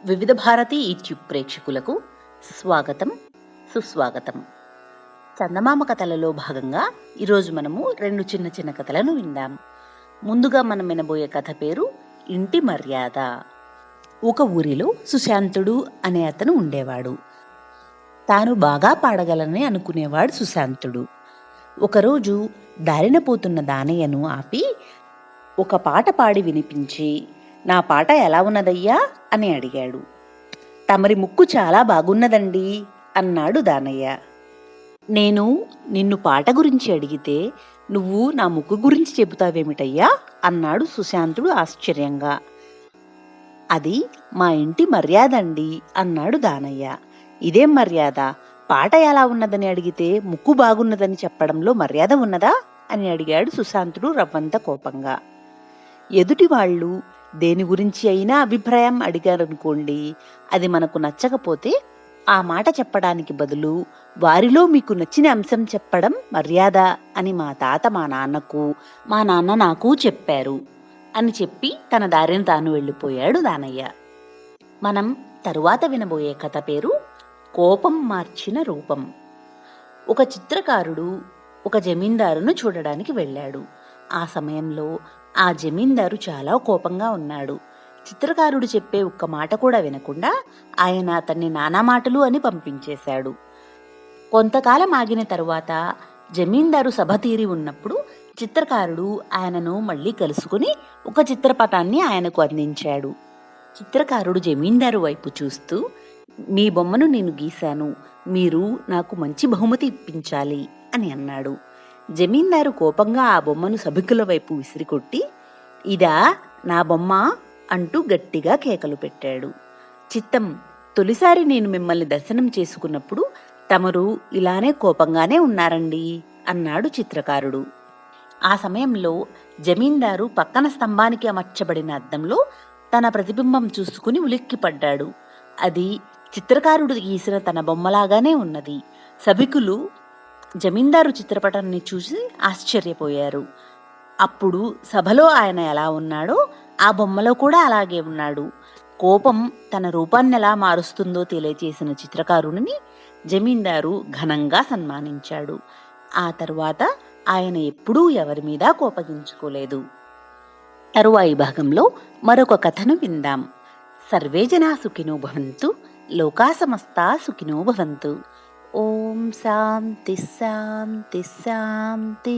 వివిధ భారతి యూట్యూబ్ ప్రేక్షకులకు స్వాగతం, సుస్వాగతం. చందమామ కథలలో భాగంగా ఈరోజు మనము రెండు చిన్న చిన్న కథలను విందాం. ముందుగా మనం వినబోయే కథ పేరు ఇంటి మర్యాద. ఒక ఊరిలో సుశాంతుడు అనే అతను ఉండేవాడు. తాను బాగా పాడగలని అనుకునేవాడు సుశాంతుడు. ఒకరోజు దారిన పోతున్న దానయ్యను ఆపి ఒక పాట పాడి వినిపించి, నా పాట ఎలా ఉన్నదయ్యా అని అడిగాడు. తమరి ముక్కు చాలా బాగున్నదండి అన్నాడు దానయ్య. నేను నిన్ను పాట గురించి అడిగితే నువ్వు నా ముక్కు గురించి చెబుతావేమిటయ్యా అన్నాడు సుశాంతుడు ఆశ్చర్యంగా. అది మా ఇంటి మర్యాద అండి అన్నాడు దానయ్య. ఇదేం మర్యాద? పాట ఎలా ఉన్నదని అడిగితే ముక్కు బాగున్నదని చెప్పడంలో మర్యాద ఉన్నదా అని అడిగాడు సుశాంతుడు రవ్వంత కోపంగా. ఎదుటి వాళ్ళు దేని గురించి అయినా అభిప్రాయం అడిగారనుకోండి, అది మనకు నచ్చకపోతే ఆ మాట చెప్పడానికి బదులు వారిలో మీకు నచ్చిన అంశం చెప్పడం మర్యాద అని మా తాత మా నాన్న నాకు చెప్పారు అని చెప్పి తన దారిని తాను వెళ్ళిపోయాడు దానయ్య. మనం తరువాత వినబోయే కథ పేరు కోపం మార్చిన రూపం. ఒక చిత్రకారుడు ఒక జమీందారును చూడడానికి వెళ్ళాడు. ఆ సమయంలో ఆ జమీందారు చాలా కోపంగా ఉన్నాడు. చిత్రకారుడు చెప్పే ఒక్క మాట కూడా వినకుండా ఆయన అతన్ని నానా మాటలు అని పంపించేశాడు. కొంతకాలం ఆగిన తరువాత జమీందారు సభ తీరి ఉన్నప్పుడు చిత్రకారుడు ఆయనను మళ్ళీ కలుసుకుని ఒక చిత్రపటాన్ని ఆయనకు అందించాడు. చిత్రకారుడు జమీందారు వైపు చూస్తూ, మీ బొమ్మను నేను గీశాను, మీరు నాకు మంచి బహుమతి ఇప్పించాలి అని అన్నాడు. జమీందారు కోపంగా ఆ బొమ్మను సభికుల వైపు విసిరికొట్టి, ఇదా నా బొమ్మ అంటూ గట్టిగా కేకలు పెట్టాడు. చిత్తం, తొలిసారి నేను మిమ్మల్ని దర్శనం చేసుకున్నప్పుడు తమరు ఇలానే కోపంగానే ఉన్నారండి అన్నాడు చిత్రకారుడు. ఆ సమయంలో జమీందారు పక్కన స్తంభానికి అమర్చబడిన అద్దంలో తన ప్రతిబింబం చూసుకుని ఉలిక్కిపడ్డాడు. అది చిత్రకారుడు గీసిన తన బొమ్మలాగానే ఉన్నది. సభికులు జమీందారు చిత్రపటాన్ని చూసి ఆశ్చర్యపోయారు. అప్పుడు సభలో ఆయన ఎలా ఉన్నాడో ఆ బొమ్మలో కూడా అలాగే ఉన్నాడు. కోపం తన రూపాన్ని ఎలా మారుస్తుందో తెలియచేసిన చిత్రకారుడిని జమీందారు ఘనంగా సన్మానించాడు. ఆ తరువాత ఆయన ఎప్పుడూ ఎవరి మీద కోపగించుకోలేదు. తరువాయి భాగంలో మరొక కథను విందాం. సర్వే జనా సుఖినో భవంతు, లోకా సమస్తా సుఖినో భవంతు. ఓం శాంతి శాంతి శాంతి.